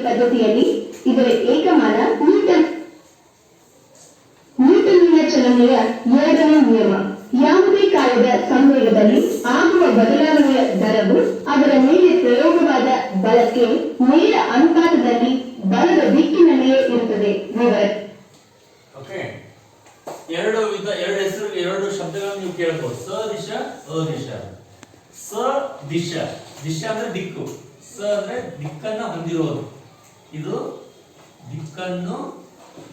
ಪದ್ಧತಿಯಲ್ಲಿ ಇದರ ಏಕಮಾನ ನ್ಯೂಟನ್ನಿನ ಚಲನೆಯ ಎರಡನೇ ನಿಯಮ. ಯಾವುದೇ ಕಾಲದ ಸಂವೇಗದಲ್ಲಿ ಆಗುವ ಬದಲಾವಣೆಯ ದರವು ಅದರ ಮೇಲೆ ಪ್ರಯೋಗವಾದ ಬಲಕ್ಕೆ ನೇರ ಅನುಪಾತದಲ್ಲಿ ಬಲದ ದಿಕ್ಕಿನಲ್ಲಿಯೇ ಇರುತ್ತದೆ. ಎರಡು ಶಬ್ದಗಳನ್ನು ನೀವು ಕೇಳಬಹುದು. ಸದಿಶ, ಅದಿಶ. ಸದಿಶ, ದಿಶ ಅಂದ್ರೆ ದಿಕ್ಕು, ಸ ಅಂದ್ರೆ ದಿಕ್ಕನ್ನು ಹೊಂದಿರೋದು. ಇದು ದಿಕ್ಕನ್ನು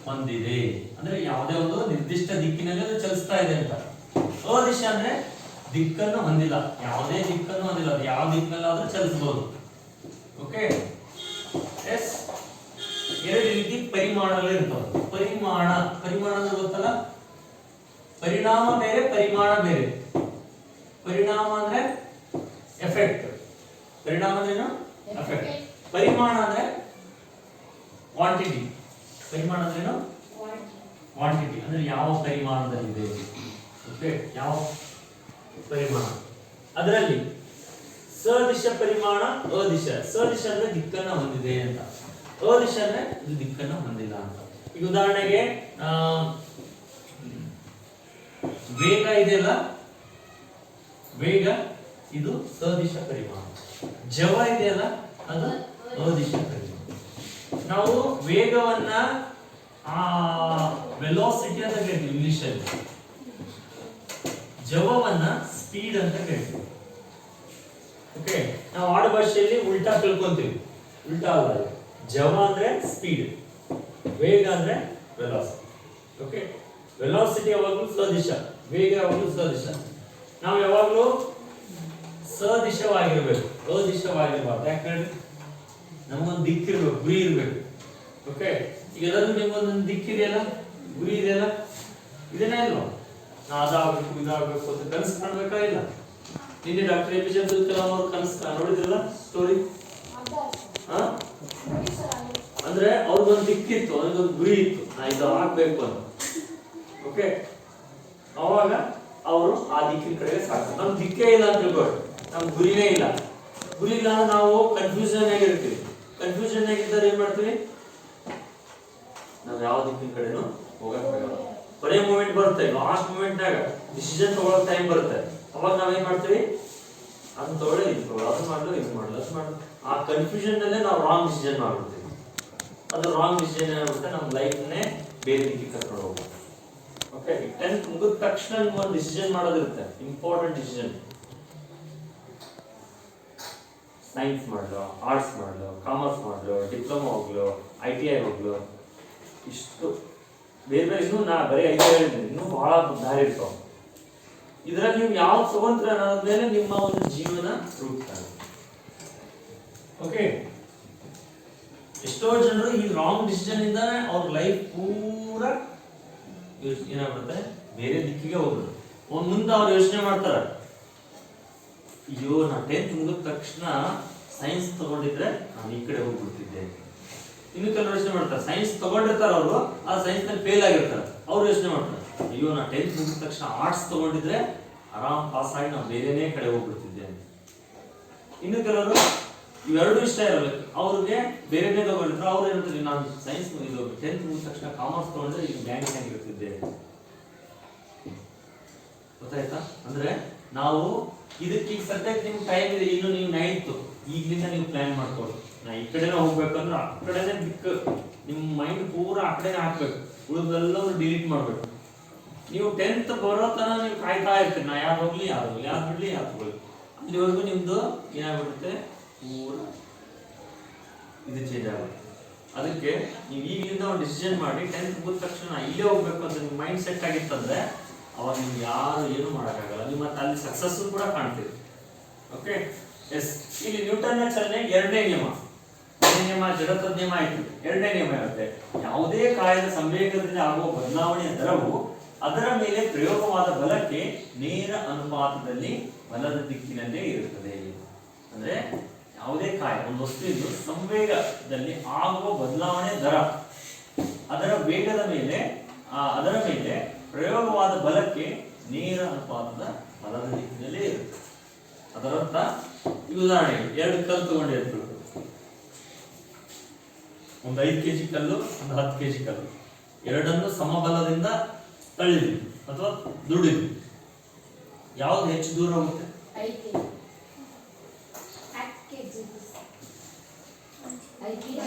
ಹೊಂದಿದೆ ಅಂದ್ರೆ ಯಾವುದೇ ಒಂದು ನಿರ್ದಿಷ್ಟ ದಿಕ್ಕಿನಲ್ಲಿ ಅದು ಚಲಿಸ್ತಾ ಇದೆ ಅಂತ. ಅದಿಶ ಅಂದ್ರೆ ದಿಕ್ಕನ್ನು ಹೊಂದಿಲ್ಲ, ಯಾವುದೇ ದಿಕ್ಕನ್ನು ಹೊಂದಿಲ್ಲ, ಅದು ಯಾವ ದಿಕ್ಕಿನಲ್ಲಾದ್ರೂ ಚಲಿಸಬಹುದು. Okay, yes. ಎರಡು ರೀತಿ ಪರಿಮಾಣಗಳು ಇರ್ತವೆ. ಪರಿಮಾಣ ಅಂದ್ರೆ ಗೊತ್ತಲ್ಲ, ಪರಿಣಾಮ ಬೇರೆ, ಪರಿಮಾಣ ಬೇರೆ. ಪರಿಣಾಮ ಅಂದ್ರೆ ಎಫೆಕ್ಟ್, ಪರಿಣಾಮ ಅಂದ್ರೆ ಏನು? ಎಫೆಕ್ಟ್. ಪರಿಮಾಣ ಅಂದ್ರೆ ಕ್ವಾಂಟಿಟಿ. ಪರಿಮಾಣ ಅಂದ್ರೆ ಏನು? ಕ್ವಾಂಟಿಟಿ ಅಂದ್ರೆ ಯಾವ ಪರಿಮಾಣದಲ್ಲಿದೆ. ಓಕೆ, ಯಾವ ಪರಿಮಾಣ. ಅದರಲ್ಲಿ ಸದಿಶ ಪರಿಮಾಣ, ಅದಿಶ. ಸದಿಶ ಅಂದ್ರೆ ದಿಕ್ಕನ್ನ ಹೊಂದಿದೆ ಅಂತ, ಅದಿಶ ಅಂದ್ರೆ ಇದು ದಿಕ್ಕನ್ನ ಹೊಂದಿಲ್ಲ ಅಂತ. ಈಗ ಉದಾಹರಣೆಗೆ ವೇಗ ಇದೆಯಲ್ಲ, ವೇಗ ಇದು ಸದಿಶ ಪರಿಮಾಣ. ಜವ ಇದೆಯಲ್ಲ, ಅದು ಅದಿಶ ಪರಿಮಾಣ. ನಾವು ವೇಗವನ್ನ ವೆಲಾಸಿಟಿ ಅಂತ ಕರಿತೀವಿ ಇಂಗ್ಲಿಷ್ ಅಲ್ಲಿ, ಜವವನ್ನ ಸ್ಪೀಡ್ ಅಂತ ಕರಿತೀವಿ. ಓಕೆ, ನಾವು ಆಡ ಭಾಷೆಯಲ್ಲಿ ಉಲ್ಟಾ ತಿಳ್ಕೊಂತೀವಿ. ಉಲ್ಟಾ ಅಲ್ಲ, ಜವ ಅಂದ್ರೆ ಸ್ಪೀಡ್, ವೇಗ ಅಂದ್ರೆ ವೆಲಾಸಿಟಿ. ಓಕೆ, ವೆಲಾಸಿಟಿ ಯಾವಾಗಲೂ ಸದಿಶ, ವೇಗ ಯಾವಾಗಲೂ ಸದಿಶ. ನಾವು ಯಾವಾಗಲೂ ಸದಿಶವಾಗಿರ್ಬೇಕು, ಅದಿಶವಾಗಿರ್ಬಾರ್ದು. ಯಾಕಂದ್ರೆ ನಮಗೊಂದು ದಿಕ್ಕಿರ್ಬೇಕು, ಗುರಿ ಇರ್ಬೇಕು. ಓಕೆ, ಈಗ ಎಲ್ಲರೂ ನಿಮ್ಗೊಂದೊಂದು ದಿಕ್ಕಿದೆಯಲ್ಲ, ಗುರಿ ಇದೆಯಲ್ಲ, ಇದನ್ನೇ ಇಲ್ವಾ? ನಾ ಅದಾಗಬೇಕು, ಇದಾಗಬೇಕು ಅಂತ ಕನಸು ಕಾಣ್ಬೇಕಾ? ಇಲ್ಲ. ನಿನ್ನೆ ಡಾಕ್ಟರ್ APJ ಅಬ್ದುಲ್ ಕಲಾಂ ಅವರು ಕನಸು ನೋಡಿದ್ರಲ್ಲ ಸ್ಟೋರಿ. ಅಂದ್ರೆ ಅವ್ರಿಗೊಂದು ದಿಕ್ಕಿತ್ತು, ಅವ್ರಿಗೊಂದು ಗುರಿ ಇತ್ತು, ನಾ ಇದು ಆಗ್ಬೇಕು ಅಂತ. ಓಕೆ, ಅವಾಗ ಅವರು ಆ ದಿಕ್ಕಿನ ಕಡೆಗೆ ಸಾಕ್ತಾರೆ. ನಮ್ ದಿಕ್ಕೇ ಇಲ್ಲ ಅಂತ ತಿಳ್ಕೊಳ್ಳಿ, ನಮ್ ಗುರಿನೇ ಇಲ್ಲ. ಗುರಿ ಇಲ್ಲ ಅಂದ್ರೆ ನಾವು ಕನ್ಫ್ಯೂಷನ್ ಆಗಿರ್ತೀವಿ. ಕನ್ಫ್ಯೂಷನ್ ಆಗಿದ್ದರೆ ಏನ್ ಮಾಡ್ತೀವಿ? ನಾವು ಯಾವ ದಿಕ್ಕಿನ ಕಡೆನೂ ಹೋಗಕ್ಕಾಗಲ್ಲ. ಕೊನೆ ಮೂಮೆಂಟ್ ಬರುತ್ತೆ, ಲಾಸ್ಟ್ ಮೂಮೆಂಟ್ ನಾಗ ಡಿಸಿಷನ್ ತಗೊಳ್ಳೋ ಟೈಮ್ ಬರುತ್ತೆ. ಅವಾಗ ನಾವೇನ್ ಮಾಡ್ತೀವಿ? ಅದನ್ನ ತಗೊಳ್ಳಿ, ಇದು ತಗೊಳ್ಳಿ, ಅದನ್ನ ಮಾಡ್ಲು, ಇದು ಮಾಡ್ಲು, ಅದು ಮಾಡ್ಲು. ಆ ಕನ್ಫ್ಯೂಷನ್ ನಲ್ಲೇ ನಾವು ರಾಂಗ್ ಡಿಸಿಷನ್ ಮಾಡ್ಬಿಡ್ತೀವಿ. ಅದು ರಾಂಗ್ ಡಿಸಿಷನ್ ಏನಾಗುತ್ತೆ, ನಮ್ಮ ಲೈಫ್ನೇ ಬೇರೆ ದಿಕ್ಕಿಗೆ ಕರ್ಕೊಂಡು ಹೋಗುತ್ತೆ. ಓಕೆ, 10th ಮುಗಿದ ತಕ್ಷಣ ಒಂದು ಡಿಸಿಷನ್ ಮಾಡೋದಿರುತ್ತೆ, ಇಂಪಾರ್ಟೆಂಟ್ ಡಿಸಿಷನ್. ಸೈನ್ಸ್ ಮಾಡ್ಲು, ಆರ್ಟ್ಸ್ ಮಾಡ್ಲು, ಕಾಮರ್ಸ್ ಮಾಡ್ಲು, ಡಿಪ್ಲೊಮಾ ಹೋಗ್ಲು, ITI ಹೋಗ್ಲು, ಇಷ್ಟು ಬೇರೆ ಬೇರೆ. ಇನ್ನೂ ನಾ ಬರೀ ITI ಹೇಳಿದ್ದೀನಿ, ಇನ್ನೂ ಬಹಳ ದಾರಿ ಇರ್ತಾವ. ಇದರಲ್ಲಿ ನೀವು ಯಾವ ಸ್ವತಂತ್ರ ಅನ್ನೋದ ಮೇಲೆ ನಿಮ್ಮ ಒಂದು ಜೀವನ ರೂಪಿಸ್ತಾರೆ. ಓಕೆ, ಎಷ್ಟೋ ಜನರು ಈ ರಾಂಗ್ ಡಿಸಿಷನ್ ಇಂದ ಅವ್ರ ಲೈಫ್ ಪೂರ ಏನಾಗ್ಬಿಡುತ್ತೆ, ಬೇರೆ ದಿಕ್ಕಿಗೆ ಹೋಗ್ಬಿಡುತ್ತೆ. ಮುಂದೆ ಅವ್ರು ಯೋಚನೆ ಮಾಡ್ತಾರೆ, ಅಯ್ಯೋ ನಾ 10th ಮುಗಿದ ತಕ್ಷಣ ಸೈನ್ಸ್ ತಗೊಂಡಿದ್ರೆ ನಾನು ಈ ಕಡೆ ಹೋಗ್ಬಿಡ್ತಿದ್ದೆ. ಇನ್ನು ಕೆಲವರು ಯೋಚನೆ ಮಾಡ್ತಾರೆ, ಸೈನ್ಸ್ ತಗೊಂಡಿರ್ತಾರೆ ಅವರು, ಆ ಸೈನ್ಸ್ ನಲ್ಲಿ ಫೇಲ್ ಆಗಿರ್ತಾರೆ. ಅವ್ರು ಯೋಚನೆ ಮಾಡ್ತಾರೆ, ಅಯ್ಯೋ ನಾ 10th ಮುಗಿದ ತಕ್ಷಣ ಆರ್ಟ್ಸ್ ತಗೊಂಡಿದ್ರೆ ಆರಾಮ್ ಪಾಸ್ ಆಗಿ ನಾವು ಬೇರೆನೇ ಕಡೆ ಹೋಗ್ಬಿಡ್ತಿದ್ದೆ. ಇನ್ನು ಕೆಲವರು ಇವೆರಡು ಇಷ್ಟ ಇರಬೇಕು, ಅವ್ರಿಗೆ ಬೇರೆನೇ ತಗೊಂಡಿರ್ತಾರೆ. ಅವ್ರು ಏನಂತಾರೆ, ನಾನು ಸೈನ್ಸ್ ಇದು 10th ಮುಗಿದ ತಕ್ಷಣ ಕಾಮರ್ಸ್ ತಗೊಂಡ್ರೆ ಈಗ ಬ್ಯಾಂಕ್ ಆಗಿರ್ತಿದ್ದೆ. ಗೊತ್ತಾಯ್ತಾ? ಅಂದ್ರೆ ನಾವು ಇದಕ್ಕೆ ಈಗ ಸದ್ಯಕ್ಕೆ ನಿಮ್ಗೆ ಟೈಮ್ ಇದೆ, ಇನ್ನು ನೀವು 9th, ಈಗಲಿಂದ ನೀವು ಪ್ಲಾನ್ ಮಾಡ್ಕೊಳ್ಳಿ. ನಾ ಈ ಕಡೆನೇ ಹೋಗ್ಬೇಕಂದ್ರೆ ಆ ಕಡೆನೇ ದಿಕ್ಕು, ನಿಮ್ಮ ಮೈಂಡ್ ಪೂರ ಆ ಕಡೆನೇ ಹಾಕ್ಬೇಕು, ಉಳಿದೆಲ್ಲವನ್ನು ಡಿಲೀಟ್ ಮಾಡ್ಬೇಕು. ನೀವು 10th ಬರೋ ತನ ನೀವು ಕಾಯ್ತಾ ಇರ್ತೀರಿ, ನಾ ಯಾರು ಹೋಗ್ಲಿ, ಯಾರು ಹೋಗ್ಲಿ, ಯಾರು ಬಿಡ್ಲಿ, ಯಾರು ಹೋಗ್ಲಿ. ಅಲ್ಲಿವರೆಗೂ ನಿಮ್ದು ಏನಾಗ್ಬಿಡುತ್ತೆ, ಪೂರ ಇದು ಚೇಂಜ್ ಆಗುತ್ತೆ. ಅದಕ್ಕೆ ನೀವು ಈಗಲಿಂದ ಒಂದು ಡಿಸಿಷನ್ ಮಾಡಿ 10th ಮುಗಿದ ತಕ್ಷಣ ಇಲ್ಲೇ ಹೋಗ್ಬೇಕು ಅಂತ ನಿಮ್ಮ ಮೈಂಡ್ ಸೆಟ್ ಆಗಿತ್ತಂದ್ರೆ ಅವಾಗ ನಿಮ್ಗೆ ಯಾರು ಏನು ಮಾಡೋಕ್ಕಾಗಲ್ಲ. ನೀವು ಮತ್ತೆ ಅಲ್ಲಿ ಸಕ್ಸಸ್ ಕೂಡ ಕಾಣ್ತೀರಿ. Okay, S. ಇಲ್ಲಿ ನ್ಯೂಟನ್ನ ಚಲನೆ ಎರಡನೇ ನಿಯಮ. ಒಂದನೇ ನಿಯಮ ಜಡತ್ವದ ನಿಯಮ ಆಯ್ತು. ಎರಡನೇ ನಿಯಮ ಇರುತ್ತೆ, ಯಾವುದೇ ಕಾಯದ ಸಂವೇಗದಿಂದ ಆಗುವ ಬದಲಾವಣೆಯ ದರವು ಅದರ ಮೇಲೆ ಪ್ರಯೋಗವಾದ ಬಲಕ್ಕೆ ನೇರ ಅನುಪಾತದಲ್ಲಿ ಬಲದ ದಿಕ್ಕಿನಲ್ಲೇ ಇರುತ್ತದೆ. ಅಂದ್ರೆ ಯಾವುದೇ ಕಾಯ, ಒಂದು ವಸ್ತುವಿನ ಸಂವೇಗದಲ್ಲಿ ಆಗುವ ಬದಲಾವಣೆ ದರ ಅದರ ವೇಗದ ಮೇಲೆ ಅದರ ಮೇಲೆ ಪ್ರಯೋಗವಾದ ಬಲಕ್ಕೆ ನೇರ ಅನುಪಾತದ ಬಲದ ದಿಕ್ಕಿನಲ್ಲೇ ಇರುತ್ತೆ. ಅದರರ್ಥ ಈ ಉದಾಹರಣೆಗೆ ಎರಡು ಕಲ್ಲು ತಗೊಂಡಿರ್ತೀವಿ. ಒಂದು 5 kg ಕಲ್ಲು, ಒಂದು 10 kg ಕಲ್ಲು, ಎರಡನ್ನು ಸಮಬಲದಿಂದ ತಳ್ಳಿದ್ವಿ ಅಥವಾ ದುಡಿದ್ವಿ. ಯಾವ್ದು ಹೆಚ್ಚು ದೂರ ಹೋಗುತ್ತೆ? 5 kg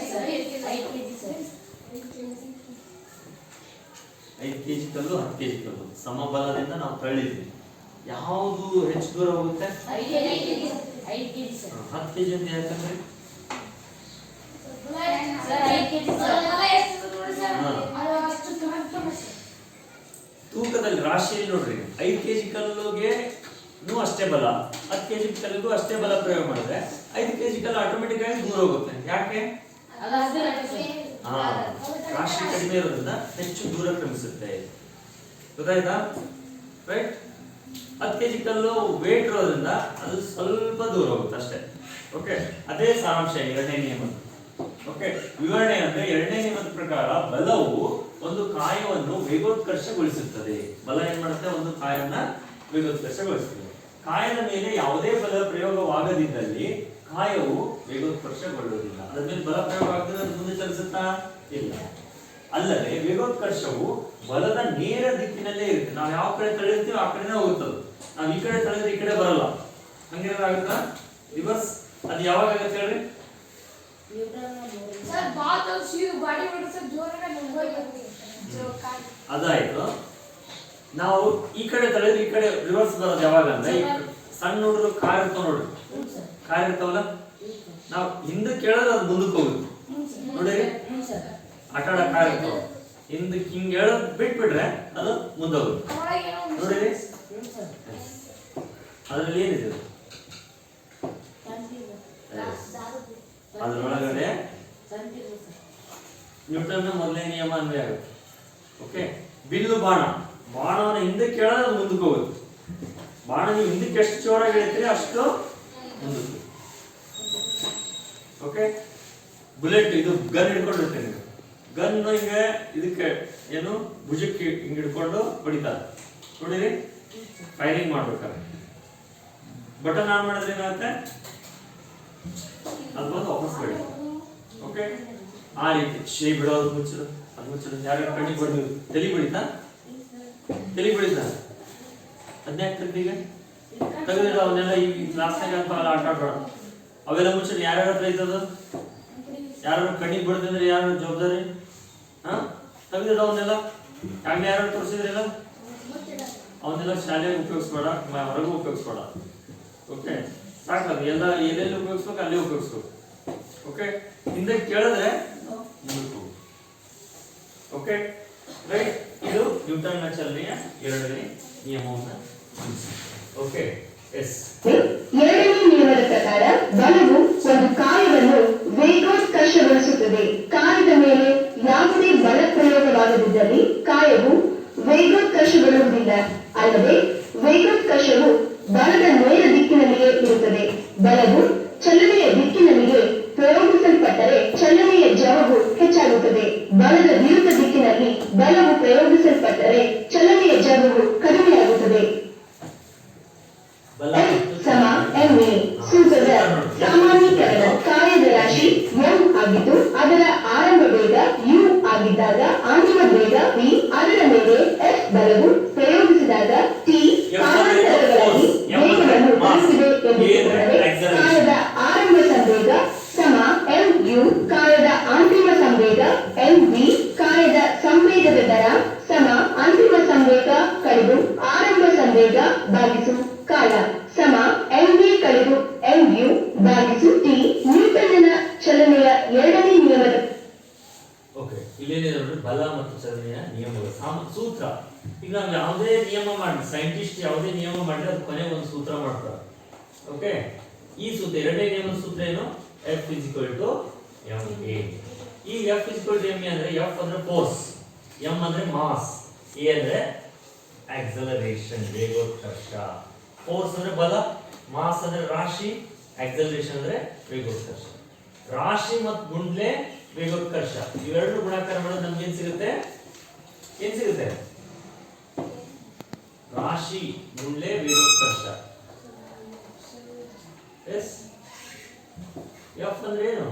ಕಲ್ಲು, 10 kg ಕಲ್ಲು ಸಮಬಲದಿಂದ ನಾವು ತಳ್ಳಿದ್ವಿ. ಯಾವುದು ಹೆಚ್ಚು ದೂರ ಹೋಗುತ್ತೆ? 5 kg 10 kg ಅಂತ ಯಾಕಂದ್ರೆ ತೂಕದಲ್ಲಿ ರಾಶಿಯಲ್ಲಿ ನೋಡ್ರಿ 5 kg ಕಲ್ಲಿಗೆ ಅಷ್ಟೇ ಬಲ, 10 kg ಕಲ್ಲಿಗೂ ಅಷ್ಟೇ ಬಲ ಪ್ರಯೋಗ ಮಾಡಿದ್ರೆ 5 kg ಕಲ್ಲು ಆಟೋಮೆಟಿಕ್ ಆಗಿ ದೂರ ಹೋಗುತ್ತೆ. ಯಾಕೆ? ರಾಶಿ ಕಡಿಮೆ ಇರೋದ್ರಿಂದ ಹೆಚ್ಚು ದೂರ ಕ್ರಮಿಸುತ್ತೆ. ಗೊತ್ತಾಯ್ತಾ? ರೈಟ್. 10 kg ಕಲ್ಲು ವೇಟ್ ಇರೋದ್ರಿಂದ ಅದು ಸ್ವಲ್ಪ ದೂರ ಹೋಗುತ್ತೆ ಅಷ್ಟೇ. ಓಕೆ, ಅದೇ ಸಾರಾಂಶ ಎರಡನೇ ನಿಯಮ. ಓಕೆ, ವಿವರಣೆ ಅಂದ್ರೆ ಎರಡನೇ ನಿಯಮದ ಪ್ರಕಾರ ಬಲವು ಒಂದು ಕಾಯವನ್ನು ವೇಗೋತ್ಕರ್ಷಗೊಳಿಸುತ್ತದೆ. ಬಲ ಏನ್ ಮಾಡುತ್ತೆ? ಒಂದು ಕಾಯವನ್ನ ವೇಗೋತ್ಕರ್ಷಗೊಳಿಸುತ್ತದೆ. ಕಾಯದ ಮೇಲೆ ಯಾವುದೇ ಬಲ ಪ್ರಯೋಗವಾಗದಿದ್ದಲ್ಲಿ ಕಾಯವು ವೇಗೋತ್ಕರ್ಷಗೊಳ್ಳುವುದಿಲ್ಲ. ಅದರ ಮೇಲೆ ಬಲ ಪ್ರಯೋಗ ಆಗದೆ ಅದು ಮುಂದೆ ಚಲಿಸುತ್ತಾ ಇಲ್ಲ. ಅಲ್ಲದೆ ವೇಗೋತ್ಕರ್ಷವು ಬಲದ ನೇರ ದಿಕ್ಕಿನಲ್ಲೇ ಇರುತ್ತೆ. ನಾವು ಯಾವ ಕಡೆ ತಳ್ಳಿರ್ತೀವಿ ಆ ಕಡೆನೇ ಹೋಗುತ್ತದೆ. ನಾವು ಈ ಕಡೆ ತಳ್ಳಿದ್ರೆ ಈ ಕಡೆ ಬರಲ್ಲ. ಹಂಗೇನಾದ್ರು ಆಗುತ್ತಾ? ರಿವರ್ಸ್ ಅದು ಯಾವಾಗ ಆಗುತ್ತೆ ಹೇಳ್ರಿ? ಅದಾಯ್ತು. ನಾವು ಈ ಕಡೆ ತಳ್ಳಿದ್ರೆ ಈ ಕಡೆ ರಿವರ್ಸ್ ಬರೋದು ಯಾವಾಗ ಅಂದ್ರೆ, ಸಣ್ಣ ಹುಡುಗರು ಕಾರ್ ಇರ್ತಾವ ನೋಡ್ರಿ, ಕಾರ್ ಇರ್ತಾವಲ್ಲ, ನಾವು ಹಿಂದಕ್ಕೆ ಕೇಳಿದ್ರೆ ಅದು ಮುಂದಕ್ಕೆ ಹೋಗುತ್ತೆ. ನೋಡಿರಿ, ಆಟ ಆಡ ಕಾರ್ ಇರ್ತಾವ, ಹಿಂದಕ್ಕೆ ಹಿಂಗ್ ಹೇಳೋದು ಬಿಟ್ಬಿಟ್ರೆ ಅದು ಮುಂದೆ ಹೋಗುತ್ತೆ. ನೋಡಿರಿ, ಅದ್ರಲ್ಲಿ ಏನಿದೆ? ಅದ್ರೊಳಗಡೆ ನ್ಯೂಟನ್ನ ಮೊದಲನೇ ನಿಯಮ ಅನ್ವಯ ಆಗುತ್ತೆ. ಓಕೆ, ಬಿಲ್ಲು ಬಾಣವನ್ನ ಹಿಂದಕ್ಕೆ ಕೇಳಿದ್ರೆ ಅದು ಮುಂದಕ್ಕೆ ಹೋಗುತ್ತೆ. ಬಾಣ ನೀವು ಹಿಂದಕ್ಕೆ ಎಷ್ಟು ಜೋರಾಗಿ ಹೇಳ್ತೀರಿ ಅಷ್ಟು ಮುಂದಕ್ಕೆ. ಓಕೆ, ಬುಲೆಟ್ ಇದು ಗನ್ ಹಿಡ್ಕೊಂಡಿರ್ತೇನೆ, ಗನ್ ಹಿಂಗೆ ಇದಕ್ಕೆ ಏನು ಭುಜಕ್ಕೆ ಹಿಂಗೆ ಹಿಡ್ಕೊಂಡು ಹೊಡಿತಾರೆ. ನೋಡಿರಿ, ಫೈರಿಂಗ್ ಮಾಡ್ಬೇಕಾದ್ರೆ ಬಟನ್ ಆನ್ ಮಾಡಿದ್ರೆ ಏನಾಗುತ್ತೆ? ಅದು ಬಂದು ವಾಪಸ್ ಬೇಡ. ಓಕೆ, ಆ ರೀತಿ ಶೇ ಬಿಡೋದು, ಮುಚ್ಚರು, ಅದು ಮುಚ್ಚರು. ಯಾರು ಕಣ್ಣಿಗೆ ಬಡಿದ್ರು ತಲೆ ಬಡಿತ ಅದ್ನ್ಯಾಕೆ ತೆಗ್ದೀಗ ತೆಗೆದಿಲ್ಲ ಅವನ್ನೆಲ್ಲ. ಈ ಕ್ಲಾಸ್ನಾಗ ಅಂತಲ್ಲ ಆಟ ಆಡೋಣ, ಅವೆಲ್ಲ ಮುಚ್ಚರು. ಯಾರ್ಯಾರ ಹತ್ರ ಐತದ? ಯಾರು ಕಣ್ಣಿಗೆ ಬಡ್ದಂದ್ರೆ ಯಾರು ಜವಾಬ್ದಾರಿ? ತೆಗೆದಿಲ್ಲ ಅವನ್ನೆಲ್ಲ. ಯಾಕೆ ಯಾರು ತೋರಿಸಿದ್ರಿಲ್ಲ? ಅವನ್ನೆಲ್ಲ ಶಾಲೆಗೆ ಉಪಯೋಗಿಸ್ಬೇಡ, ಹೊರಗೂ ಉಪಯೋಗಿಸ್ಬೇಡ. ಓಕೆ, ಸಾಕದು. ಎಲ್ಲ ಎಲ್ಲೆಲ್ಲಿ ಉಪಯೋಗಿಸ್ಬೇಕು ಅಲ್ಲೇ ಉಪಯೋಗಿಸ್ಬೇಕು. ಓಕೆ, ಹಿಂದೆ ಕೇಳಿದ್ರೆ ಓಕೆ, ರೈಟ್. ಇದು ನ್ಯೂಟನ್ನ ಚಲನೆಯ ಎರಡನೇ ನಿಯಮವನ್ನು. Okay, yes. ಎರಡನೇ ನಿಯಮದ ಪ್ರಕಾರ ಬಲವು ಒಂದು ಕಾಯವನ್ನು ವೇಗೋತ್ಕರ್ಷಗೊಳಿಸುತ್ತದೆ. ಕಾಯದ ಮೇಲೆ ಯಾವುದೇ ಬಲ ಪ್ರಯೋಗವಾಗದಿದ್ದಲ್ಲಿ ಕಾಯವು ವೇಗೋತ್ಕರ್ಷಗೊಳ್ಳುವುದಿಲ್ಲ. ಅಲ್ಲದೆ ವೇಗೋತ್ಕರ್ಷವು ಬಲದ ನೇರ ದಿಕ್ಕಿನಲ್ಲಿಯೇ ಇರುತ್ತದೆ. ಬಲವು ಚಲನೆಯ ದಿಕ್ಕಿನಲ್ಲಿಯೇ ಪ್ರಯೋಗಿಸಲ್ಪಟ್ಟರೆ ಚಲನೆಯ ಜವವು ಹೆಚ್ಚಾಗುತ್ತದೆ. ಬಲದ ವಿರುದ್ಧ ದಿಕ್ಕಿನಲ್ಲಿ ಬಲವು ಪ್ರಯೋಗಿಸಲ್ಪಟ್ಟರೆ ಚಲನೆಯ ಜವವು ಕಡಿಮೆಯಾಗುತ್ತದೆ. ಸಮ ma ಸೂತ್ರದ ಸಾಮಾನ್ಯೀಕರಣ ಕಾಯದ ರಾಶಿ m ಆಗಿದ್ದು ಅದರ ಆರಂಭ ವೇಗ u ಆಗಿದ್ದಾಗ ಅಂತಿಮ ವೇಗ v, ಅದರ ಮೇಲೆ f ಬಲವು ಪ್ರಯೋಗಿಸಿದಾಗ t ಕಾಲಾಂತರಗಳಲ್ಲಿ ವೇಗವನ್ನು ತಲುಪಿದೆ ಎಂದುಕೊಂಡರೆ ಕಾಯದ ಆರಂಭ ಸಂವೇಗ ಸಮ mu ಕಾಯದ ಅಂತಿಮ ಸಂವೇಗ mv, ಕಾಯದ ಸಂವೇಗದ ದರ ಸಮ ಅಂತಿಮ ಸಂವೇಗ ಕಳೆದು ಆರಂಭ ಸಂವೇಗ ಭಾಗಿಸು ಕಾಲ ಸಮ mv ಕಳೆದು mu ಭಾಗಿಸು t. ನ್ಯೂಟನ್ನ ಚಲನೆಯ ಎರಡನೇ ನಿಯಮದ. ಓಕೆ, ಇಲ್ಲೇನೇ ನೋಡ್ರಿ, ಬಲ ಮತ್ತು ಚಲನೆಯ ನಿಯಮಗಳು ಸೂತ್ರ. ಈಗ ನಾವು ಯಾವುದೇ ನಿಯಮ ಮಾಡಿ, ಸೈಂಟಿಸ್ಟ್ ಯಾವುದೇ ನಿಯಮ ಮಾಡಿದ್ರೆ ಅದು ಕೊನೆ ಒಂದು ಸೂತ್ರ ಮಾಡ್ತಾರೆ. ಓಕೆ, ಈ ಸೂತ್ರ ಎರಡನೇ ನಿಯಮದ ಸೂತ್ರ ಏನು? F = ma. ಈ F = ma ಅಂದ್ರೆ F ಅಂದ್ರೆ ಫೋರ್ಸ್, m ಅಂದ್ರೆ ಮಾಸ್, a ಅಂದ್ರೆ ಆಕ್ಸಲರೇಷನ್ ವೇಗೋತ್ಕರ್ಷ. ಫೋರ್ಸ್ ಅಂದ್ರೆ ಬಲ, ಮಾಸ್ ಅಂದ್ರೆ ರಾಶಿ, ಆಕ್ಸಲರೇಷನ್ ಅಂದ್ರೆ ವೇಗೋತ್ಕರ್ಷ. ರಾಶಿ ಮತ್ತು ಗುಂಡ್ಲೆ ವೇಗೋತ್ಕರ್ಷ ಇವೆರಡು ಗುಣಾಕಾರ ಮಾಡಿದ್ರೆ ನಮ್ಗೆ ಏನ್ ಸಿಗುತ್ತೆ? ರಾಶಿ ಗುಂಡ್ಲೆ ವೇಗೋತ್ಕರ್ಷ. ಎಸ್, ಎಫ್ ಅಂದ್ರೆ ಏನು?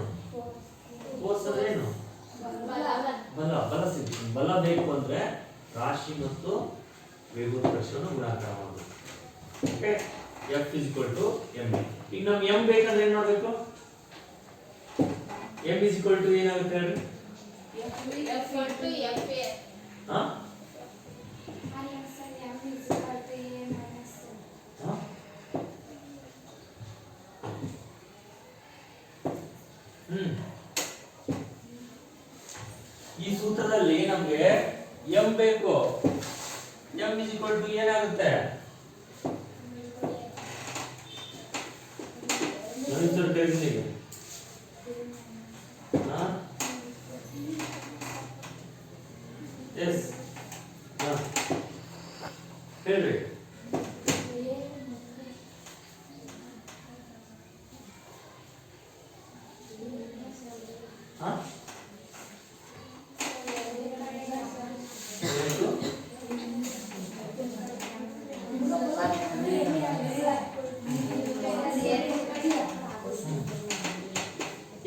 ಫೋರ್ಸ್ ಅಂದ್ರೆ ಏನು? ಬಲ ಬೇಕು ಅಂದ್ರೆ ರಾಶಿ ಮತ್ತು ವೇಗದ ಪ್ರಶ್ನೆಯನ್ನು ಗುಣಾಕಾರ ಮಾಡಬೇಕು. Okay, F is equal to ma. ಈಗ ನಮ್ಗೆ m ಬೇಕಂದ್ರೆ ಏನ್ ಮಾಡಬೇಕು? m is equal to ಏನಾಗುತ್ತೆ ಹೇಳಿ? ಹಾ ಈ ಸೂತ್ರದಲ್ಲಿ ನಮ್ಗೆ m ಬೇಕು. m is equal to ಏನಾಗುತ್ತೆ? ಗಣಿತದ ಟೆಕ್ನಿಕ್ ಎಸ್ ಹೇಳ್ರಿ.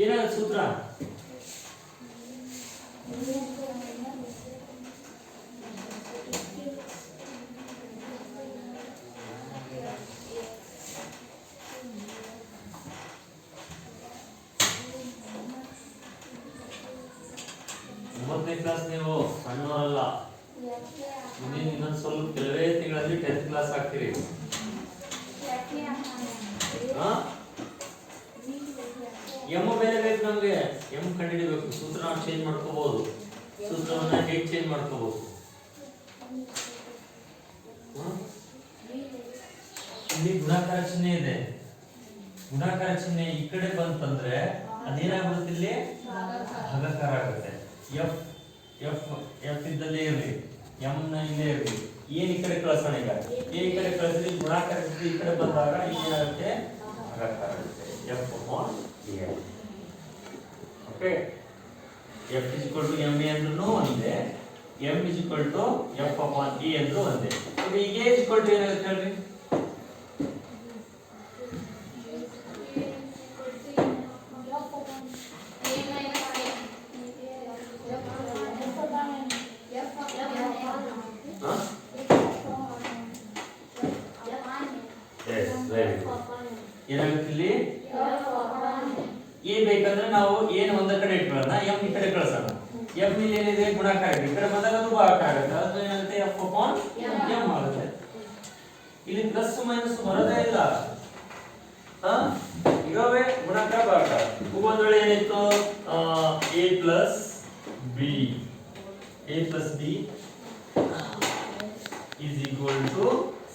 ಏನಾಗುತ್ತೆ ಸೂತ್ರ? ಒಂಬತ್ತನೇ ಕ್ಲಾಸ್ ನೀವು ಸಣ್ಣವರಲ್ಲ, ಇನ್ನೊಂದು ಸ್ವಲ್ಪ ಕೆಲವೇ ತಿಂಗಳಲ್ಲಿ 10th ಕ್ಲಾಸ್ ಆಗ್ತೀರಿ. ಎಮ್ ಬೆಲೆ ಬೇಕು ನಮ್ಗೆ, ಎಮ್ ಕಂಡುಹಿಡಿಬೇಕು. ಸೂತ್ರ ನಾವು ಚೇಂಜ್ ಮಾಡ್ಕೋಬಹುದು, ಸೂತ್ರವನ್ನ ಹೇಗೆ ಚೇಂಜ್ ಮಾಡ್ಕೋಬಹುದು? ಇಲ್ಲಿ ಗುಣಾಕಾರ ಚಿಹ್ನೆ ಇದೆ, ಗುಣಾಕಾರ ಚಿಹ್ನೆ ಈ ಕಡೆ ಬಂತಂದ್ರೆ ಅದೇನಾಗುತ್ತೆ? ಇಲ್ಲಿ ಭಾಗಾಕಾರ ಆಗುತ್ತೆ. ಎಫ್ ಎಫ್ ಎಫ್ ಇದ್ದಲ್ಲೇ ಇರಲಿ, ಎಂ ನ ಇಲ್ಲೇ ಇರಲಿ, ಏನ್ ಈ ಕಡೆ ಕಳಿಸೋಣ. ಈಗ ಈ ಕಡೆ ಕಳಿಸಿದ್ರೆ ಗುಣಾಕಾರ ಈ ಕಡೆ ಬಂದಾಗ ಏನಾಗುತ್ತೆ? ಭಾಗಾಕಾರ ಆಗುತ್ತೆ. F upon A. Okay, F is equal to M A ಅಂದ್ರೂ ಒಂದೇ, M is equal to F upon A ಅಂದ್ರೂ ಒಂದೇ. ಓಕೆ, ಈಗ ಎ ಇಸ್ ಈಕ್ವಲ್ ಟು ಏನಾಗುತ್ತೆ ಹೇಳ್ರಿ? ಏನಾಗುತ್ತೆ ಇಲ್ಲಿ? ಎ ಬೇಕಂದ್ರೆ ನಾವು ಏನು ಒಂದ ಕಡೆ ಇಟ್ಕೊಳ್ಳೋಣ, ಎಂ ಈ ಕಡೆ ಕಳಿಸೋಣ. ಎಂ ಇಲ್ಲಿ ಏನಿದೆ? ಗುಣಾಕಾರ ಇದೆ, ಈ ಕಡೆ ಬಂದಾಗ ಅದು ಭಾಗಾಕಾರ ಆಗುತ್ತೆ. ಅದು ಏನಾಗುತ್ತೆ? ಎಫ್ ಅಪಾನ್ ಎಂ ಆಗುತ್ತೆ. ಇಲ್ಲಿ ಪ್ಲಸ್ ಮೈನಸ್ ಬರೋದೇ ಇಲ್ಲ, ಇರೋವೆ ಗುಣಾಕಾರ ಭಾಗಾಕಾರ. ಒಂದ್ ವೇಳೆ ಏನಿತ್ತು? A plus B is equal to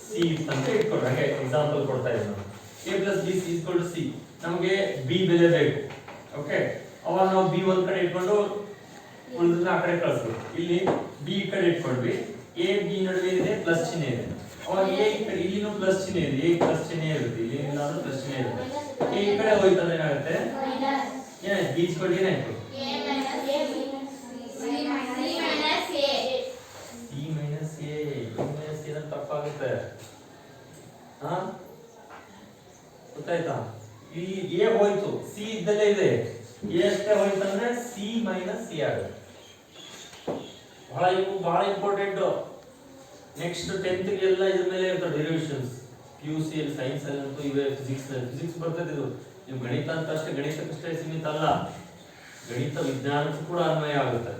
c ಅಂತ ಇಟ್ಕೊಳ್ಳಿ. ಹಾಗೆ ಎಕ್ಸಾಂಪಲ್ ಕೊಡ್ತಾ ಇದ್ದೀನಿ ನಾನು. a plus b is equal to c. ನಮಗೆ b ಬೆಲೆ ಬೇಕು. ಓಕೆ, ಅವಾಗ ನಾವು b ಒಂದ್ ಕಡೆ ಇಟ್ಕೊಂಡು ಉಳಿದನ್ನ ಆ ಕಡೆ ಕಳಿಸ್ಬೇಕು. ಇಲ್ಲಿ b ಈ ಕಡೆ ಇಟ್ಕೊಂಡ್ವಿ, a b ನಡುವೆ ಇದೆ ಪ್ಲಸ್ ಚಿಹ್ನೆ ಇದೆ. ಅವಾಗ a ಈ ಕಡೆ ಇಲ್ಲಿನೂ ಪ್ಲಸ್ ಚಿಹ್ನೆ ಇದೆ, a ಪ್ಲಸ್ ಚಿಹ್ನೆ ಇರುತ್ತೆ, ಇಲ್ಲಿ ಏನಾದ್ರೂ ಪ್ಲಸ್ ಚಿಹ್ನೆ ಇರುತ್ತೆ. a ಈ ಕಡೆ ಹೋಯ್ತಂದ್ರೆ ಏನಾಗುತ್ತೆ? ಏನಾಯ್ತು? b ಇಸ್ಕೊಂಡು ಏನಾಯ್ತು? ತಪ್ಪಾಗುತ್ತೆ. ಗೊತ್ತಾಯ್ತಾ? ಇಲ್ಲಿ ಎ ಹೋಯ್ತು, ಸಿ ಇದ್ದಲ್ಲೇ ಇದೆ, ಎ ಅಷ್ಟೇ ಹೋಯ್ತಂದ್ರೆ ಸಿ ಮೈನಸ್ ಸಿ ಆಗುತ್ತೆ. ಬಹಳ ಇಂಪಾರ್ಟೆಂಟ್. ನೆಕ್ಸ್ಟ್ 10th ಗೆಲ್ಲ ಇದ್ರ ಮೇಲೆ ಇರ್ತದೆ ಡೆರಿವೇಷನ್ಸ್. PUC ಅಲ್ಲಿ ಸೈನ್ಸ್ ಅಲ್ಲಿ ಅಂತೂ ಇವೆ, ಫಿಸಿಕ್ಸ್ ಬರ್ತದೆ. ಇದು ನೀವು ಗಣಿತ ಅಂತ ಅಷ್ಟೇ, ಗಣಿತಕ್ಕಷ್ಟೇ ಸೀಮಿತ ಅಲ್ಲ, ಗಣಿತ ವಿಜ್ಞಾನಕ್ಕೂ ಕೂಡ ಅನ್ವಯ ಆಗುತ್ತೆ.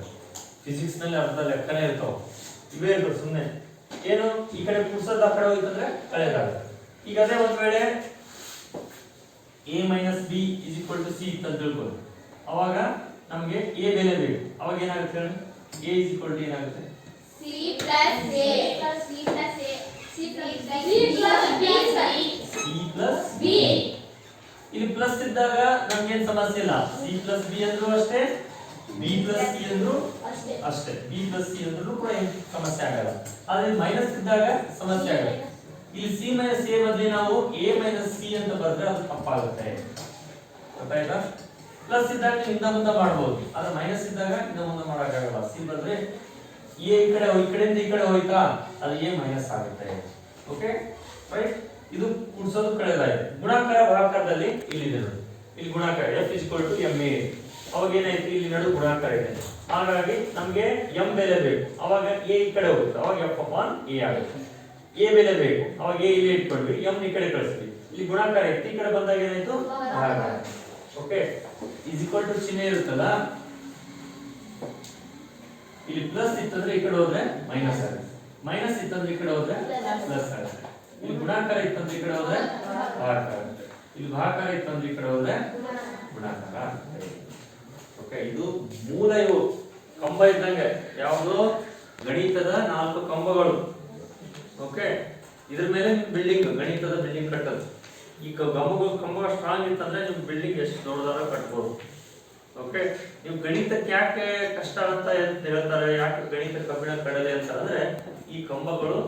ಫಿಸಿಕ್ಸ್ ನಲ್ಲಿ ಅರ್ಧ ಲೆಕ್ಕನೇ ಇರ್ತಾವ, ಇವೇ ಇರ್ತವೆ. ಸುಮ್ಮನೆ ಏನು ಈ ಕಡೆ ಕುಡ್ಸೋದು ಆ ಕಡೆ ಹೋಯ್ತಂದ್ರೆ ಕಳೆದಾಗುತ್ತೆ. ಈಗ ಅದೇ ಒಂದ್ ವೇಳೆ a minus B is equal to C ಅಂತ ತಿಳ್ಕೊಳ್ಳಿ, ಅವಾಗ ನಮಗೆ a ಬೆಲೆ ಬೇಕು. ಅವಾಗ ಏನಾಗುತ್ತೆ ಹೇಳಿ? a ಇಸ್ ಈಕ್ವಲ್ ಟು ಏನಾಗುತ್ತೆ? c plus b. ಇಲ್ಲಿ ಪ್ಲಸ್ ಇದ್ದಾಗ ನಮ್ಗೆ ಏನು ಸಮಸ್ಯೆ ಇಲ್ಲ, c ಪ್ಲಸ್ b ಅಂದ್ರೂ ಅಷ್ಟೇ, b ಪ್ಲಸ್ c ಅಂದ್ರೂ ಅಷ್ಟೇ, b ಪ್ಲಸ್ c ಅಂದ್ರೂ ಕೂಡ ಏನು ಸಮಸ್ಯೆ ಆಗಲ್ಲ. ಆದ್ರೆ ಮೈನಸ್ ಇದ್ದಾಗ ಸಮಸ್ಯೆ ಆಗುತ್ತೆ. ಇಲ್ಲಿ c ಮೈನಸ್ a ಬದಲಿ ನಾವು a ಮೈನಸ್ c ಅಂತ ಬರೆದ್ರೆ ಅದು ತಪ್ಪಾಗುತ್ತೆ. ಗೊತ್ತಾಯ್ತಾ? ಪ್ಲಸ್ ಇದ್ದಾಗ ಹಿಂದ ಮುಂದೆ ಮಾಡಬಹುದು, ಆದ್ರೆ ಮೈನಸ್ ಇದ್ದಾಗ ಹಿಂದ ಮುಂದೆ ಮಾಡಕ್ಕಾಗಲ್ಲ. c ಬರೆದ್ರೆ a ಈ ಕಡೆಯಿಂದ ಈ ಕಡೆ ಹೋಯ್ತಾ ಅದು a ಮೈನಸ್ ಆಗುತ್ತೆ. Okay right? ಇದು ಕುಡಿಸೋದು ಕಳೆದಾಯ್ತು. ಗುಣಾಕಾರ ಭಾಗಾಕಾರದಲ್ಲಿ ಇಲ್ಲಿದೆ ನೋಡಿ, ಇಲ್ಲಿ ಗುಣಾಕಾರ f is equal to ma. ಅವಾಗ ಏನಾಯ್ತು ಇಲ್ಲಿ ನಡು ಗುಣಾಕಾರ ಇದೆ, ಹಾಗಾಗಿ ನಮ್ಗೆ m ಬೆಲೆ ಬೇಕು, ಅವಾಗ a ಈ ಕಡೆ ಹೋಗುತ್ತೆ, ಅವಾಗ f upon a ಆಗುತ್ತೆ. a ಬೆಲೆ ಬೇಕು, ಅವಾಗ a ಇಲ್ಲಿ ಇಟ್ಕೊಂಡ್ವಿ, m ಈ ಕಡೆ ಕಳಿಸ್ತೀವಿ, ಇಲ್ಲಿ ಗುಣಾಕಾರ ಇತ್ತು, ಈ ಕಡೆ ಬಂದಾಗ ಏನಾಯ್ತು ಭಾಗಾಕಾರ. ಓಕೆ, ಈಸ್ ಈಕ್ವಲ್ ಟು ಚಿಹ್ನೆ ಇರುತ್ತಲ್ಲ, ಇಲ್ಲಿ ಪ್ಲಸ್ ಇತ್ತಂದ್ರೆ ಈ ಕಡೆ ಹೋದ್ರೆ ಮೈನಸ್ ಆಗುತ್ತೆ, ಮೈನಸ್ ಇತ್ತಂದ್ರೆ ಈ ಕಡೆ ಹೋದ್ರೆ ಪ್ಲಸ್ ಆಗುತ್ತೆ, ಇಲ್ಲಿ ಗುಣಾಕಾರ ಇತ್ತಂದ್ರೆ ಈ ಕಡೆ ಹೋದ್ರೆ ಭಾಗಾಕಾರ ಆಗುತ್ತೆ, ಇಲ್ಲಿ ಭಾಗಾಕಾರ ಇತ್ತಂದ್ರೆ ಈ ಕಡೆ ಹೋದ್ರೆ ಗುಣಾಕಾರ ಆಗುತ್ತೆ. ಓಕೆ, ಇದು ಮೂಲ, ಇವು ಕಂಬ ಇದ್ದಂಗೆ, ಯಾವುದು ಗಣಿತದ 4 ಕಂಬಗಳು. ಓಕೆ, ಇದ್ರ ಮೇಲೆ ಬಿಲ್ಡಿಂಗ್, ಗಣಿತದ ಬಿಲ್ಡಿಂಗ್ ಕಟ್ಟೋದು. ಈ ಕಂಬ ಸ್ಟ್ರಾಂಗ್ ಇತ್ತಂದ್ರೆ ನಿಮ್ ಬಿಲ್ಡಿಂಗ್ ಎಷ್ಟು ದೊಡ್ಡದಾರ ಕಟ್ಬೋದು. ಓಕೆ, ನೀವು ಗಣಿತಕ್ಕೆ ಯಾಕೆ ಕಷ್ಟ ಅಂತ ಹೇಳ್ತಾರೆ, ಯಾಕೆ ಗಣಿತ ಕಬ್ಬಿಣ ಕಡಲೆ ಅಂತ ಅಂದ್ರೆ ಈ ಕಂಬಗಳು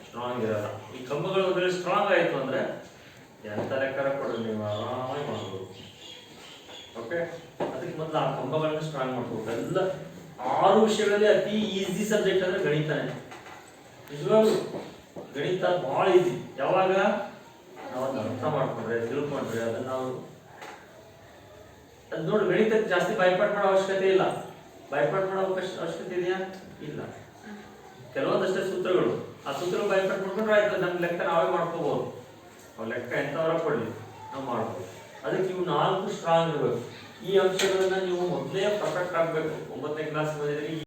ಸ್ಟ್ರಾಂಗ್ ಇರಲ್ಲ. ಈ ಕಂಬಗಳು ಸ್ಟ್ರಾಂಗ್ ಆಯ್ತು ಅಂದ್ರೆ ಎಂತ ಲೆಕ್ಕರ ಕೊಡಲಿ, ನೀವು ಆರಾಮಾಗಿ ಮಾಡ್ಬೋದು. ಓಕೆ, ಅದಕ್ಕೆ ಮೊದಲು ಆ ಕಂಬಗಳನ್ನ ಸ್ಟ್ರಾಂಗ್ ಮಾಡ್ಬೇಕು. ಎಲ್ಲ 6 ವಿಷಯಗಳಲ್ಲಿ ಅತಿ ಈಸಿ ಸಬ್ಜೆಕ್ಟ್ ಅಂದ್ರೆ ಗಣಿತನೇ. ನಿಜವಾಗ್ಲು ಗಣಿತ ಬಹಳ ಈಸಿ, ಯಾವಾಗ ನಾವು ಅದನ್ನ ಅರ್ಥ ಮಾಡ್ಕೊಂಡ್ರೆ, ತಿಳ್ಕೊಂಡ್ರೆ, ಅದನ್ನ ನಾವು ಅದ್ ನೋಡಿ. ಗಣಿತಕ್ಕೆ ಜಾಸ್ತಿ ಬೈಪಾಟ್ ಮಾಡೋ ಅವಶ್ಯಕತೆ ಇಲ್ಲ. ಬೈಪಾಟ್ ಮಾಡೋ ಅವಶ್ಯಕತೆ ಇದೆಯಾ? ಇಲ್ಲ. ಕೆಲವೊಂದಷ್ಟೇ ಸೂತ್ರಗಳು, ಆ ಸೂತ್ರಗಳು ಬೈಪಾಟ್ ಮಾಡ್ಕೊಂಡ್ರೆ ಆಯ್ತು, ನಮ್ ಲೆಕ್ಕ ನಾವೇ ಮಾಡ್ಕೋಬಹುದು. ಅವ್ ಲೆಕ್ಕ ಎಂತವರ ಕೊಡ್ಲಿ ನಾವು ಮಾಡ್ಬೋದು. ಅದಕ್ಕೆ ಇವು 4 ಸ್ಟ್ರಾಂಗ್ ಇರಬೇಕು. ಈ ಅಂಶಗಳನ್ನ ನೀವು ಮೊದಲೇ ಪರ್ಫೆಕ್ಟ್ ಆಗ್ಬೇಕು. 9ನೇ ಕ್ಲಾಸ್ ಬಂದಿದ್ರೆ